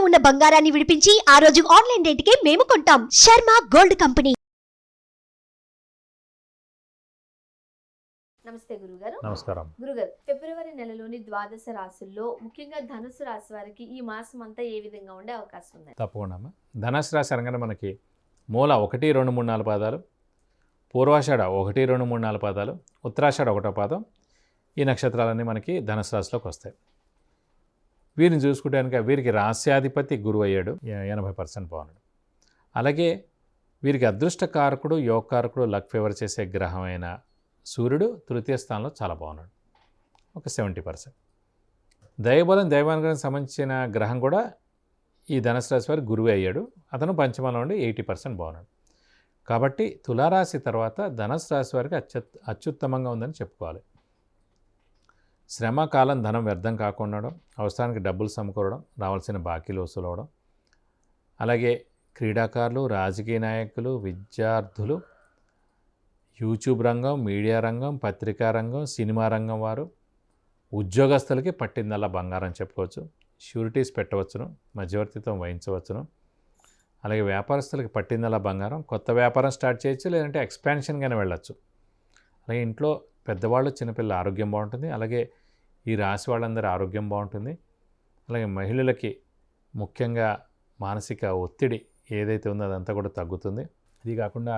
ఉన్న బంగారాన్ని విడిపించి ఆ రోజు ఆన్లైన్ రేటుకే మేము కొంటాం. Sharma gold company. నమస్తే గురుగారు. నమస్కారం గురుగారు, ఫిబ్రవరి నెలలోని ద్వాదశ రాశుల్లో ముఖ్యంగా ధనుసు రాశి వారికి ఈ మాసం అంతా ఏ విధంగా ఉండే అవకాశం ఉంది? తప్పకుండా అమ్మా. ధనుసు రాశి అనగానే మనకి మూల 1, 2, 3, 4 పాదాలు, పూర్వాషాఢ 1, 2, 3, 4 పాదాలు, ఉత్తరాషాఢ 1వ పాదం, ఈ నక్షత్రాలన్నీ మనకి ధనుసు రాశిలోకి వస్తాయి. వీరిని చూసుకుంటే కనుక వీరికి రాశ్యాధిపతి గురువు అయ్యాడు, 80% బాగున్నాడు. అలాగే వీరికి అదృష్టకారకుడు, యోగకారకుడు, లక్ ఫేవర్ చేసే గ్రహమైన సూర్యుడు తృతీయ స్థానంలో చాలా బాగున్నాడు, ఒక 70%. దైవబలం, దైవానుగ్రహానికి సంబంధించిన గ్రహం కూడా ఈ ధనుసు రాశి వారి గురువే అయ్యాడు, అతను పంచమంలో ఉండి 80% బాగున్నాడు. కాబట్టి తులారాశి తర్వాత ధనుసు రాశి వారికి అత్యుత్తమంగా ఉందని చెప్పుకోవాలి. శ్రమ, కాలం, ధనం వ్యర్థం కాకుండా ఉండడం, అవసరానికి డబ్బులు సమకూరడం, రావాల్సిన బాకీలు వసూలవడం, అలాగే క్రీడాకారులు, రాజకీయ నాయకులు, విద్యార్థులు, యూట్యూబ్ రంగం, మీడియా రంగం, పత్రికా రంగం, సినిమా రంగం వారు, ఉద్యోగస్తులకి పట్టిందల్లా బంగారం చెప్పుకోవచ్చు. షూరిటీస్ పెట్టవచ్చును, మధ్యవర్తిత్వం వహించవచ్చును. అలాగే వ్యాపారస్తులకి పట్టిందల్లా బంగారం, కొత్త వ్యాపారం స్టార్ట్ చేయొచ్చు, లేదంటే ఎక్స్పాన్షన్గానే వెళ్ళచ్చు. అలాగే ఇంట్లో పెద్దవాళ్ళు, చిన్నపిల్లల ఆరోగ్యం బాగుంటుంది. అలాగే ఈ రాశి వాళ్ళందరి ఆరోగ్యం బాగుంటుంది. అలాగే మహిళలకి ముఖ్యంగా మానసిక ఒత్తిడి ఏదైతే ఉందో అదంతా కూడా తగ్గుతుంది. ఇది కాకుండా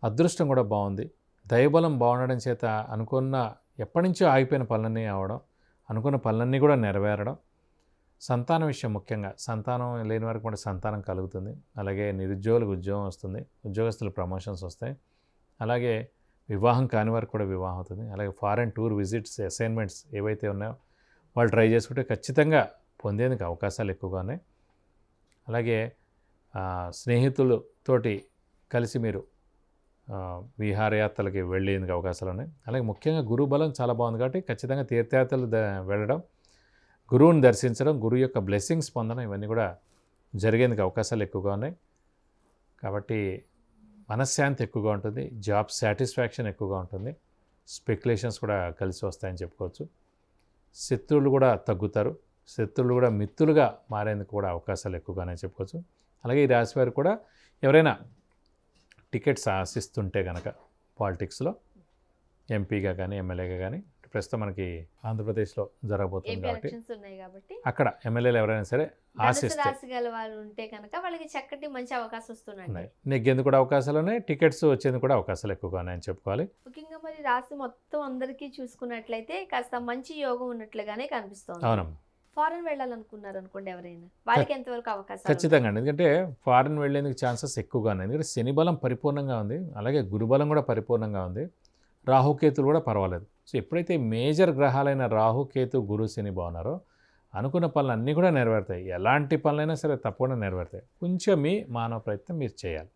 అదృష్టం కూడా బాగుంది. దైవబలం బాగుండడం చేత అనుకున్న ఎప్పటి నుంచో ఆగిపోయిన పనులన్నీ అవడం, అనుకున్న పనులన్నీ కూడా నెరవేరడం, సంతానం విషయం ముఖ్యంగా సంతానం లేని వారికి కూడా సంతానం కలుగుతుంది. అలాగే నిరుద్యోగులకు ఉద్యోగం వస్తుంది, ఉద్యోగస్తులకు ప్రమోషన్స్ వస్తాయి. అలాగే వివాహం కాని వారికి కూడా వివాహం అవుతుంది. అలాగే ఫారెన్ టూర్ విజిట్స్, అసైన్మెంట్స్ ఏవైతే ఉన్నాయో వాళ్ళు ట్రై చేసుకుంటే ఖచ్చితంగా పొందేందుకు అవకాశాలు ఎక్కువగా ఉన్నాయి. అలాగే స్నేహితులతోటి కలిసి మీరు విహారయాత్రలకి వెళ్ళేందుకు అవకాశాలు ఉన్నాయి. అలాగే ముఖ్యంగా గురు బలం చాలా బాగుంది కాబట్టి ఖచ్చితంగా తీర్థయాత్రలు వెళ్ళడం, గురువుని దర్శించడం, గురువు యొక్క బ్లెస్సింగ్స్ పొందడం, ఇవన్నీ కూడా జరిగేందుకు అవకాశాలు ఎక్కువగా ఉన్నాయి. కాబట్టి మనశ్శాంతి ఎక్కువగా ఉంటుంది, జాబ్ సాటిస్ఫాక్షన్ ఎక్కువగా ఉంటుంది, స్పెక్యులేషన్స్ కూడా కలిసి వస్తాయని చెప్పుకోవచ్చు. శత్రువులు కూడా తగ్గుతారు, శత్రువులు కూడా మిత్రులుగా మారేందుకు కూడా అవకాశాలు ఎక్కువగానే చెప్పుకోవచ్చు. అలాగే ఈ రాశి వారు కూడా ఎవరైనా టికెట్స్ ఆశిస్తుంటే కనుక పాలిటిక్స్లో ఎంపీగా కానీ ఎమ్మెల్యేగా కానీ, ప్రస్తుతం మనకి ఆంధ్రప్రదేశ్లో జరగబోతుంది కాబట్టి అక్కడ ఎమ్మెల్యేలు ఎవరైనా సరే ఉంటే కనుక వాళ్ళకి చక్కటి మంచి అవకాశం వస్తున్నాయి, నెగ్గేందుకు కూడా అవకాశాలు ఉన్నాయి, టికెట్స్ వచ్చేందుకు కూడా అవకాశాలు ఎక్కువగా ఉన్నాయని చెప్పుకోవాలి. ముఖ్యంగా మరి రాశి మొత్తం అందరికీ చూసుకున్నట్లయితే కాస్త మంచి యోగం ఉన్నట్లుగానే కనిపిస్తుంది. అవునమ్మా. ఫారెన్ వెళ్ళాలనుకున్నారు అనుకోండి ఎవరైనా, వాళ్ళకి ఎంతవరకు అవకాశం? ఖచ్చితంగా అండి, ఎందుకంటే ఫారెన్ వెళ్ళేందుకు ఛాన్సెస్ ఎక్కువగా ఉన్నాయి. ఎందుకంటే శని బలం పరిపూర్ణంగా ఉంది, అలాగే గురుబలం కూడా పరిపూర్ణంగా ఉంది, రాహుకేతులు కూడా పర్వాలేదు. సో ఎప్పుడైతే మేజర్ గ్రహాలైన రాహుకేతు, గురు, శని బాగున్నారో అనుకున్న పనులు అన్నీ కూడా నెరవేరుతాయి. ఎలాంటి పనులైనా సరే తప్పకుండా నెరవేరుతాయి. కొంచెం మీ మానవ ప్రయత్నం మీరు చేయాలి.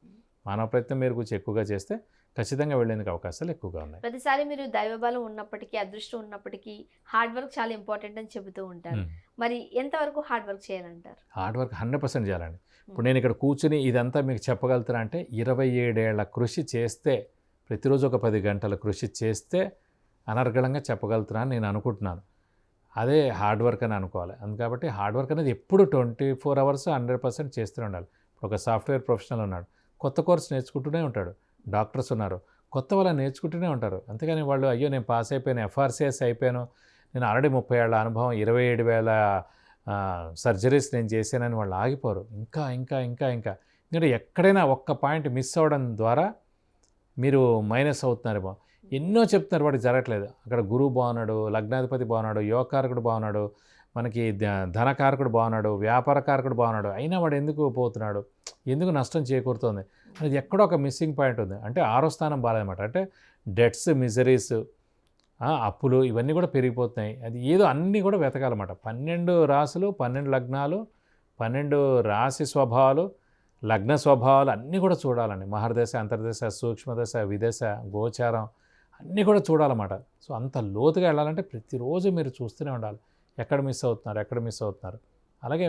మానవ ప్రయత్నం మీరు కొంచెం ఎక్కువగా చేస్తే ఖచ్చితంగా వెళ్ళేందుకు అవకాశాలు ఎక్కువగా ఉన్నాయి. ప్రతిసారి మీరు దైవబలం ఉన్నప్పటికీ, అదృష్టం ఉన్నప్పటికీ హార్డ్ వర్క్ చాలా ఇంపార్టెంట్ అని చెబుతూ ఉంటారు. మరి ఎంతవరకు హార్డ్ వర్క్ చేయాలంటారు? హార్డ్ వర్క్ 100% చేయాలండి. ఇప్పుడు నేను ఇక్కడ కూర్చుని ఇదంతా మీకు చెప్పగలుగుతాను అంటే 27 ఏళ్ల కృషి చేస్తే, ప్రతిరోజు ఒక 10 గంటల కృషి చేస్తే అనర్గళంగా చెప్పగలుగుతున్నాను నేను అనుకుంటున్నాను. అదే హార్డ్ వర్క్ అని అనుకోవాలి. అందుకని హార్డ్ వర్క్ అనేది ఎప్పుడు 24 అవర్స్ 100% చేస్తూనే ఉండాలి. ఇప్పుడు ఒక సాఫ్ట్వేర్ ప్రొఫెషనల్ ఉన్నాడు, కొత్త కోర్స్ నేర్చుకుంటూనే ఉంటాడు. డాక్టర్స్ ఉన్నారు, కొత్త వాళ్ళ నేర్చుకుంటూనే ఉంటారు. అంతేగాని వాళ్ళు అయ్యో నేను పాస్ అయిపోయాను, FRCS అయిపోయాను, నేను ఆల్రెడీ 30 ఏళ్ల అనుభవం, 27,000 సర్జరీస్ నేను చేశానని వాళ్ళు ఆగిపోరు. ఇంకా ఇంకా ఇంకా ఇంకా ఎందుకంటే ఎక్కడైనా ఒక్క పాయింట్ మిస్ అవ్వడం ద్వారా మీరు మైనస్ అవుతున్నారేమో. ఎన్నో చెప్తున్నారు, వాడికి జరగట్లేదు. అక్కడ గురువు బాగున్నాడు, లగ్నాధిపతి బాగున్నాడు, యోగకారకుడు బాగున్నాడు, మనకి ధనకారకుడు బాగున్నాడు, వ్యాపారకారకుడు బాగున్నాడు, అయినా వాడు ఎందుకు పోతున్నాడు, ఎందుకు నష్టం చేకూరుతుంది అనేది ఎక్కడో ఒక మిస్సింగ్ పాయింట్ ఉంది. అంటే 6వ స్థానం బాగాలన్నమాట. అంటే డెట్స్, మిజరీస్, అప్పులు ఇవన్నీ కూడా పెరిగిపోతున్నాయి. అది ఏదో అన్నీ కూడా వెతకాలన్నమాట. 12 రాశులు, 12 లగ్నాలు, 12 రాశి స్వభావాలు, లగ్న స్వభావాలు అన్నీ కూడా చూడాలండి. మహర్దశ, అంతర్దశ, సూక్ష్మదశ, విదశ, గోచారం అన్నీ కూడా చూడాలన్నమాట. సో అంత లోతుగా వెళ్ళాలంటే ప్రతిరోజు మీరు చూస్తూనే ఉండాలి, ఎక్కడ మిస్ అవుతున్నారు. అలాగే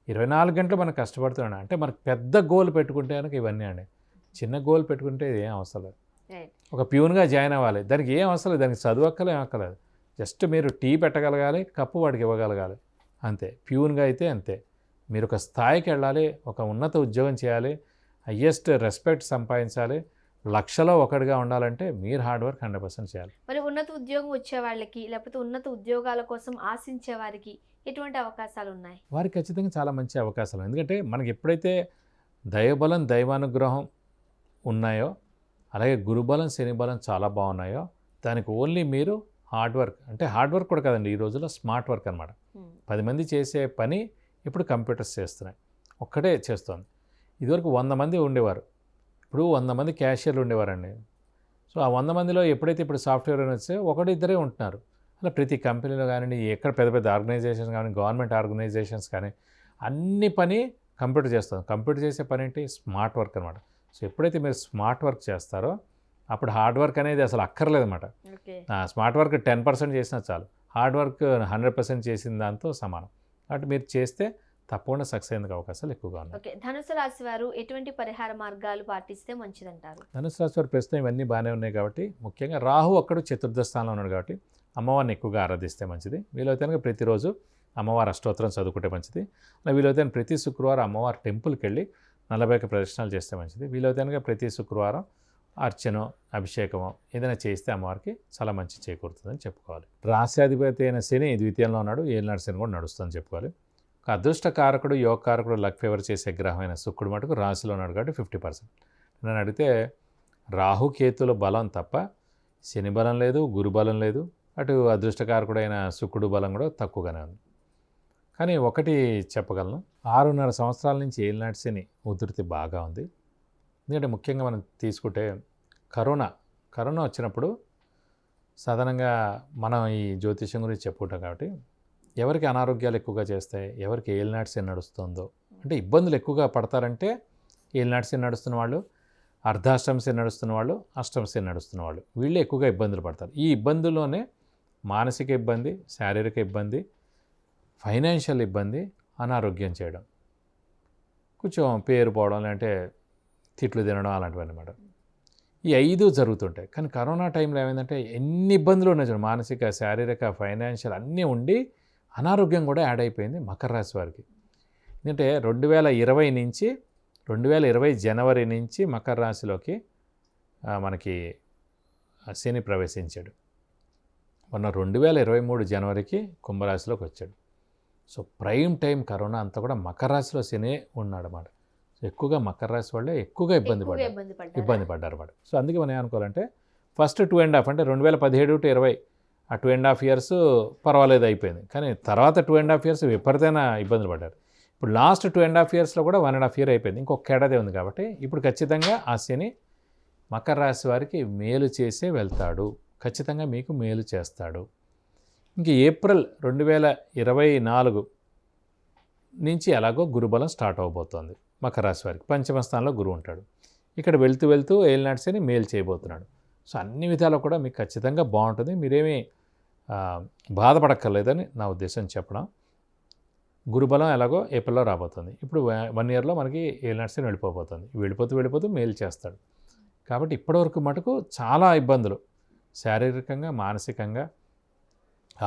24 గంటలు మనం కష్టపడుతున్నాం అంటే మనకు పెద్ద గోల్ పెట్టుకుంటే కనుక ఇవన్నీ అండి. చిన్న గోల్ పెట్టుకుంటే ఇది ఏం అవసరం లేదు. ఒక ప్యూన్గా జాయిన్ అవ్వాలి, దానికి ఏం అవసరం లేదు, దానికి చదువక్కలు ఏం అక్కర్లేదు. జస్ట్ మీరు టీ పెట్టగలగాలి, కప్పు వాడికి ఇవ్వగలగాలి, అంతే. ప్యూన్గా అయితే అంతే. మీరు ఒక స్థాయికి వెళ్ళాలి, ఒక ఉన్నత ఉద్యోగం చేయాలి, హయ్యెస్ట్ రెస్పెక్ట్ సంపాదించాలి, లక్షలో ఒకటిగా ఉండాలంటే మీరు హార్డ్ వర్క్ 100% చేయాలి. మరి ఉన్నత ఉద్యోగం వచ్చే వాళ్ళకి లేకపోతే ఉన్నత ఉద్యోగాల కోసం ఆశించే వారికి ఎటువంటి అవకాశాలు ఉన్నాయి? వారికి ఖచ్చితంగా చాలా మంచి అవకాశాలు. ఎందుకంటే మనకి ఎప్పుడైతే దైవబలం దైవానుగ్రహం ఉన్నాయో, అలాగే గురుబలం శనిబలం చాలా బాగున్నాయో, దానికి ఓన్లీ మీరు హార్డ్ వర్క్, అంటే హార్డ్ వర్క్ కూడా కాదండి, ఈ రోజుల్లో స్మార్ట్ వర్క్ అనమాట. 10 మంది చేసే పని ఇప్పుడు కంప్యూటర్స్ చేస్తున్నాయి, ఒక్కటే చేస్తుంది. ఇదివరకు 100 మంది ఉండేవారు, ఇప్పుడు 100 మంది క్యాషియర్లు ఉండేవారండి. సో ఆ 100 మందిలో ఎప్పుడైతే ఇప్పుడు సాఫ్ట్వేర్ అని వస్తే ఒకటి ఇద్దరే ఉంటున్నారు. అలా ప్రతి కంపెనీలో కానివ్వండి, ఎక్కడ పెద్ద పెద్ద ఆర్గనైజేషన్స్ కానీ, గవర్నమెంట్ ఆర్గనైజేషన్స్ కానీ, అన్ని పని కంప్యూటర్ చేస్తుంది. కంప్యూటర్ చేసే పని ఏంటి? స్మార్ట్ వర్క్ అనమాట. సో ఎప్పుడైతే మీరు స్మార్ట్ వర్క్ చేస్తారో అప్పుడు హార్డ్ వర్క్ అనేది అసలు అక్కర్లేదన్నమాట. స్మార్ట్ వర్క్ 10% చేసినా చాలు, హార్డ్ వర్క్ 100% చేసిన దాంతో సమానం. కాబట్టి మీరు చేస్తే తప్పకుండా సక్సెస్ అయ్యేందుకు అవకాశాలు ఎక్కువగా ఉన్నాయి. ఓకే, ధనుసు రాశి వారు ఎటువంటి పరిహార మార్గాలు పాటిస్తే మంచిదంటారు? ధనుసు రాశి వారు ప్రస్తుతం ఇవన్నీ బాగానే ఉన్నాయి కాబట్టి, ముఖ్యంగా రాహు అక్కడ చతుర్థ స్థానంలో ఉన్నాడు కాబట్టి అమ్మవారిని ఎక్కువగా ఆరాధిస్తే మంచిది. వీలైతే కనుక ప్రతిరోజు అమ్మవారి అష్టోత్తరం చదువుకుంటే మంచిది. అలా వీలైతే ప్రతి శుక్రవారం అమ్మవారి టెంపుల్కి వెళ్ళి 41 ప్రదక్షిణాలు చేస్తే మంచిది. వీలైతే కనుక ప్రతి శుక్రవారం అర్చనో అభిషేకమో ఏదైనా చేస్తే అమ్మవారికి చాలా మంచి చేకూరుతుందని చెప్పుకోవాలి. రాశ్యాధిపతి అయిన శని ద్వితీయంలో ఉన్నాడు, ఏలినాడు శని కూడా నడుస్తుందని చెప్పుకోవాలి. ఒక అదృష్టకారకుడు యోగకారకుడు లక్ ఫేవర్ చేసే గ్రహమైన శుక్రుడు మటుకు రాశిలో ఉన్నాడు కాబట్టి 50%. నన్ను అడిగితే రాహుకేతుల బలం తప్ప శని బలం లేదు, గురు బలం లేదు, అటు అదృష్టకారకుడైన శుక్రుడు బలం కూడా తక్కువగానే ఉంది. కానీ ఒకటి చెప్పగలను, 6.5 సంవత్సరాల నుంచి ఏలినాటి శని ఉధృతి బాగా ఉంది. ఎందుకంటే ముఖ్యంగా మనం తీసుకుంటే కరోనా వచ్చినప్పుడు సాధారణంగా మనం ఈ జ్యోతిష్యం గురించి చెప్పుకుంటాం కాబట్టి ఎవరికి అనారోగ్యాలు ఎక్కువగా చేస్తాయి, ఎవరికి ఏలినాటి శని నడుస్తుందో, అంటే ఇబ్బందులు ఎక్కువగా పడతారంటే ఏలినాటి శని నడుస్తున్న వాళ్ళు, అర్ధాష్టమ శని నడుస్తున్న వాళ్ళు, అష్టమ శని నడుస్తున్న వాళ్ళు, వీళ్ళు ఎక్కువగా ఇబ్బందులు పడతారు. ఈ ఇబ్బందుల్లోనే మానసిక ఇబ్బంది, శారీరక ఇబ్బంది, ఫైనాన్షియల్ ఇబ్బంది, అనారోగ్యం చేయడం, కొంచెం పేరు పోవడం, లేదంటే తిట్లు తినడం అలాంటివి అన్నమాట. ఈ 5 జరుగుతుంటాయి. కానీ కరోనా టైంలో ఏమైందంటే ఎన్ని ఇబ్బందులు ఉన్నాయి చూడండి, మానసిక, శారీరక, ఫైనాన్షియల్ అన్నీ ఉండి అనారోగ్యం కూడా యాడ్ అయిపోయింది మకర రాశి వారికి. ఎందుకంటే 2020 జనవరి నుంచి మకర రాశిలోకి మనకి శని ప్రవేశించాడు. మొన్న 2023 జనవరికి కుంభరాశిలోకి వచ్చాడు. సో ప్రైమ్ టైం కరోనా అంతా కూడా మకర రాశిలో శని ఉన్నాడు అన్నమాట. సో ఎక్కువగా మకర రాశి వాళ్ళే ఎక్కువగా ఇబ్బంది పడ్డారు అన్నమాట. సో అందుకే మనం ఏమనుకోవాలంటే ఫస్ట్ 2.5 అంటే 2017 to 20 ఆ 2.5 years పర్వాలేదు అయిపోయింది. కానీ తర్వాత 2.5 years విపరీతమైన ఇబ్బందులు పడ్డారు. ఇప్పుడు లాస్ట్ 2.5 yearsలో కూడా 1.5 year అయిపోయింది, ఇంకొక ఏడాది ఉంది. కాబట్టి ఇప్పుడు ఖచ్చితంగా ఆ శని మకర రాశి వారికి మేలు చేసే వెళ్తాడు, ఖచ్చితంగా మీకు మేలు చేస్తాడు. ఇంక ఏప్రిల్ 2024 నుంచి ఎలాగో గురుబలం స్టార్ట్ అవబోతోంది మకర రాశి వారికి. పంచమ స్థానంలో గురువు ఉంటాడు. ఇక్కడ వెళ్తూ ఏలినాటి శని మేలు చేయబోతున్నాడు. సో అన్ని విధాలు కూడా మీకు ఖచ్చితంగా బాగుంటుంది, మీరేమీ బాధపడక్కర్లేదని నా ఉద్దేశం చెప్పడం. గురుబలం ఎలాగో ఏప్రిల్లో రాబోతుంది. ఇప్పుడు 1 yearలో మనకి ఏలినాటి శని వెళ్ళిపోతుంది. వెళ్ళిపోతూ మేలు చేస్తాడు. కాబట్టి ఇప్పటివరకు మటుకు చాలా ఇబ్బందులు శారీరకంగా, మానసికంగా,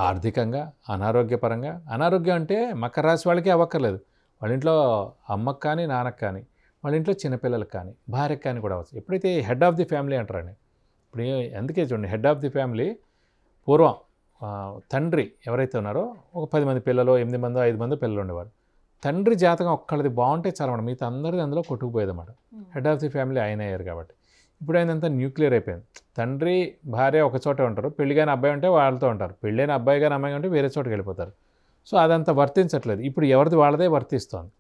ఆర్థికంగా, అనారోగ్యపరంగా. అనారోగ్యం అంటే మకర రాశి వాళ్ళకి అవ్వక్కర్లేదు, వాళ్ళ ఇంట్లో అమ్మకు కానీ నాన్నకు కానీ, వాళ్ళ ఇంట్లో చిన్నపిల్లలకు కానీ, భార్యకు కానీ కూడా అవచ్చు. ఎప్పుడైతే హెడ్ ఆఫ్ ది ఫ్యామిలీ అంటారండి, ఇప్పుడు అందుకే చూడండి, హెడ్ ఆఫ్ ది ఫ్యామిలీ పూర్వం తండ్రి ఎవరైతే ఉన్నారో ఒక 10 మంది పిల్లలు, 8 మందో 5 మందో పిల్లలు ఉండేవారు. తండ్రి జాతకం ఒక్కళ్ళది బాగుంటే చాలా అన్నమాట, మిగతా అందరిది అందులో కొట్టుకుపోయేదన్నమాట. హెడ్ ఆఫ్ ది ఫ్యామిలీ ఆయన అయ్యారు కాబట్టి. ఇప్పుడు ఆయనంతా న్యూక్లియర్ అయిపోయింది. తండ్రి భార్య ఒక చోటే ఉంటారు, పెళ్ళిగాని అబ్బాయి ఉంటే వాళ్ళతో ఉంటారు, పెళ్ళైన అబ్బాయి కానీ అమ్మాయి ఉంటే వేరే చోటుకి వెళ్ళిపోతారు. సో అదంతా వర్తించట్లేదు, ఇప్పుడు ఎవరిది వాళ్ళదే వర్తిస్తోంది.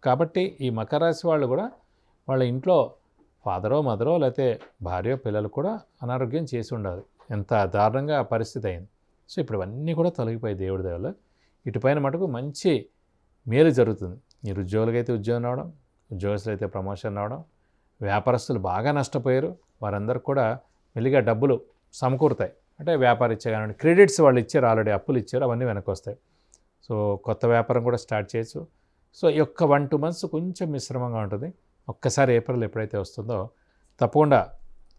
కాబట్టి ఈ మకర రాశి వాళ్ళు కూడా వాళ్ళ ఇంట్లో ఫాదరో మదరో లేకపోతే భార్యో పిల్లలు కూడా అనారోగ్యం చేసి ఉండాలి, ఎంత దారుణంగా పరిస్థితి అయింది. సో ఇప్పుడు ఇవన్నీ కూడా తొలగిపోయి దేవుడి దయ వల్ల ఇటుపైన మటుకు మంచి మేలు జరుగుతుంది. మీరు ఉద్యోగులకైతే ఉద్యోగం రావడం, ఉద్యోగస్తులు అయితే ప్రమోషన్ రావడం, వ్యాపారస్తులు బాగా నష్టపోయారు, వారందరూ కూడా మెల్లిగా డబ్బులు సమకూరుతాయి. అంటే వ్యాపారం ఇచ్చే కానీ క్రెడిట్స్ వాళ్ళు ఇచ్చారు, ఆల్రెడీ అప్పులు ఇచ్చారు, అవన్నీ వెనక్కి వస్తాయి. సో కొత్త వ్యాపారం కూడా స్టార్ట్ చేయొచ్చు. సో ఈ యొక్క 1-2 months కొంచెం మిశ్రమంగా ఉంటుంది. ఒక్కసారి ఏప్రిల్ ఎప్పుడైతే వస్తుందో తప్పకుండా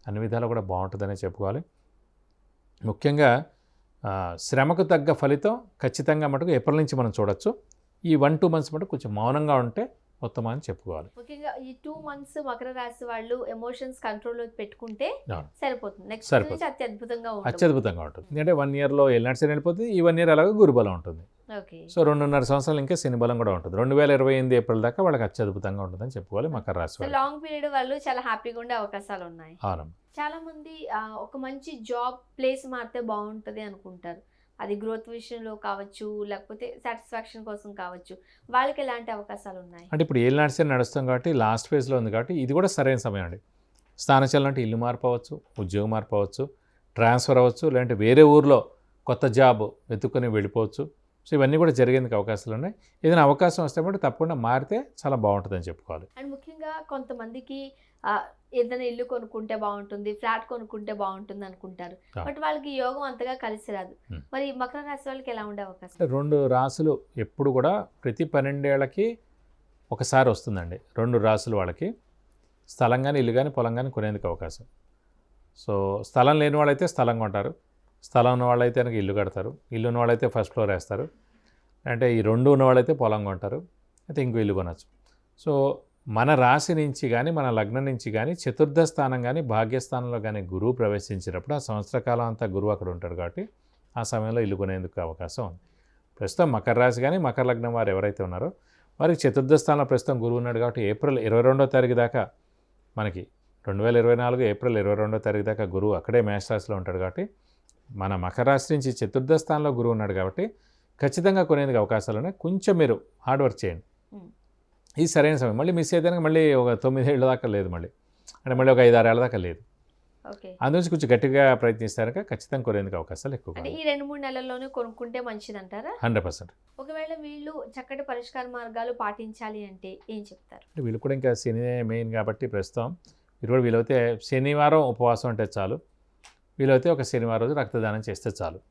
అన్ని విధాలు కూడా బాగుంటుందనే చెప్పుకోవాలి. ముఖ్యంగా శ్రమకు తగ్గ ఫలితం ఖచ్చితంగా మటుకు ఏప్రిల్ నుంచి మనం చూడొచ్చు. ఈ 1-2 మంత్స్ మటు కొంచెం మౌనంగా ఉంటే ఉత్తమం అని చెప్పుకోవాలి. ముఖ్యంగా ఈ 2 మంత్స్ మకర రాశి వాళ్ళు ఎమోషన్స్ కంట్రోల్లో పెట్టుకుంటే అవును. సరిపోతుంది. నెక్స్ట్ సరిపోతుంది. నుంచి అత్యద్భుతంగా ఉంటుంది. అత్యద్భుతంగా ఉంటుంది. ఎందుకంటే 1 ఇయర్లో ఎల్నాటి శని వెళ్ళిపోతుంది, ఈ 1 ఇయర్ అలాగే గురుబలం ఉంటుంది. ఓకే. సో 2.5 సంవత్సరాలు ఇంకా శని బలం కూడా ఉంటుంది. 2028 ఏప్రిల్ దాకా వాళ్ళకి అత్యద్భుతంగా ఉంటుందని చెప్పుకోవాలి మకర రాశి సో వాళ్ళు. లాంగ్ పీరియడ్ వాళ్ళు చాలా హ్యాపీగా ఉండే అవకాశాలు ఉన్నాయి. అవును. చాలా మంది ఒక మంచి జాబ్ ప్లేస్ మారితే బాగుంటుంది అనుకుంటారు. అది గ్రోత్ విషయంలో కావచ్చు, లేకపోతే సాటిస్ఫాక్షన్ కోసం కావచ్చు. వాళ్ళకి ఎలాంటి అవకాశాలు ఉన్నాయి? అంటే ఇప్పుడు ఏలినాటి శని నడుస్తాం కాబట్టి లాస్ట్ ఫేజ్లో ఉంది కాబట్టి ఇది కూడా సరైన సమయం అండి. స్థానచలనం అంటే ఇల్లు మారిపోవచ్చు, ఉద్యోగం మారిపోవచ్చు, ట్రాన్స్ఫర్ అవ్వచ్చు, లేదంటే వేరే ఊర్లో కొత్త జాబ్ వెతుక్కొని వెళ్ళిపోవచ్చు. సో ఇవన్నీ కూడా జరిగేందుకు అవకాశాలు ఉన్నాయి. ఏదైనా అవకాశం వస్తే బట్టి తప్పకుండా మారితే చాలా బాగుంటుందని చెప్పుకోవాలి. అండ్ ముఖ్యంగా కొంతమందికి ఏదైనా ఇల్లు కొనుక్కుంటే బాగుంటుంది, ఫ్లాట్ కొనుక్కుంటే బాగుంటుంది అనుకుంటారు. బట్ వాళ్ళకి యోగం అంతగా కలిసి రాదు. మరి మకర రాశి వాళ్ళకి ఎలా ఉండే అవకాశం? 2 రాశులు ఎప్పుడు కూడా ప్రతి 12 ఏళ్ళకి ఒకసారి వస్తుందండి. 2 రాశులు వాళ్ళకి స్థలం కానీ ఇల్లు కానీ పొలం కానీ కొనేందుకు అవకాశం. సో స్థలం లేని వాళ్ళైతే స్థలం కొంటారు, స్థలం ఉన్న వాళ్ళైతే కనుక ఇల్లు కడతారు, ఇల్లు ఉన్న వాళ్ళైతే ఫస్ట్ ఫ్లోర్ వేస్తారు, అంటే ఈ 2 ఉన్న వాళ్ళైతే పొలం కొంటారు, అయితే ఇంకో ఇల్లు కొనచ్చు. సో మన రాశి నుంచి కానీ మన లగ్నం నుంచి కానీ చతుర్థ స్థానం కానీ భాగ్యస్థానంలో కానీ గురువు ప్రవేశించినప్పుడు ఆ సంవత్సర కాలం అంతా గురువు అక్కడ ఉంటాడు కాబట్టి ఆ సమయంలో ఇల్లు కొనేందుకు అవకాశం ఉంది. ప్రస్తుతం మకర రాశి కానీ మకర లగ్నం వారు ఎవరైతే ఉన్నారో వారికి చతుర్థ స్థానంలో ప్రస్తుతం గురువు ఉన్నాడు కాబట్టి ఏప్రిల్ 22వ తారీఖు దాకా మనకి 2024 ఏప్రిల్ 22వ తారీఖు దాకా గురువు అక్కడే మేషరాశిలో ఉంటాడు కాబట్టి మన మకర రాశి నుంచి చతుర్థ స్థానంలో గురువు ఉన్నాడు కాబట్టి ఖచ్చితంగా కొనేందుకు అవకాశాలు ఉన్నాయి. కొంచెం మీరు హార్డ్ వర్క్ చేయండి, ఇది సరైన సమయం. మళ్ళీ మిస్ అయితే మళ్ళీ ఒక 9 ఏళ్ళ దాకా లేదు, మళ్ళీ అంటే మళ్ళీ ఒక 5-6 ఏళ్ళ దాకా లేదు. అందులోంచి కొంచెం గట్టిగా ప్రయత్నిస్తారక ఖచ్చితంగా కొనేందుకు అవకాశాలు ఎక్కువ. అంటే ఈ 2-3 నెలల్లోనే కొనుక్కుంటే మంచిదంటారా? 100%. ఒకవేళ వీళ్ళు చక్కటి పరిష్కార మార్గాలు పాటించాలి అంటే ఏం చెప్తారు? అంటే వీళ్ళు కూడా ఇంకా శని మెయిన్ కాబట్టి ప్రస్తుతం మీరు కూడా వీలైతే శనివారం ఉపవాసం అంటే చాలు, వీలైతే ఒక శనివారం రోజు రక్తదానం చేస్తే చాలు,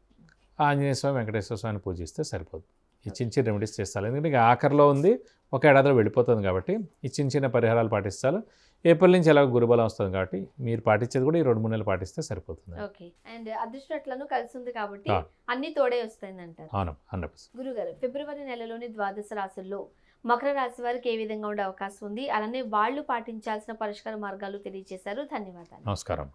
ఆంజనేయ స్వామి వెంకటేశ్వర స్వామిని పూజిస్తే సరిపోదు. ఈ చిన్న రెమెడీస్ చేస్తారు, ఎందుకంటే ఇక ఆఖరిలో ఉంది, ఒక ఏడాదిలో వెళ్ళిపోతుంది కాబట్టి ఈ చిన్న పరిహారాలు పాటిస్తారు. ఏప్రిల్ నుంచి ఎలాగో గురుబలం వస్తుంది కాబట్టి మీరు పాటించేది కూడా ఈ 2-3 నెలలు పాటిస్తే సరిపోతుంది. ఓకే. అండ్ అదృష్టట్లను కలిసి ఉంది కాబట్టి అన్ని తోడే వస్తాయి అంటారు. అవును, 100%. గురుగారు, ఫిబ్రవరి నెలలోని ద్వాదశ రాశుల్లో మకర రాశి వారికి ఏ విధంగా ఉండే అవకాశం ఉంది, అలానే వాళ్ళు పాటించాల్సిన పరిష్కార మార్గాలు తెలియజేశారు. ధన్యవాదాలు. నమస్కారం.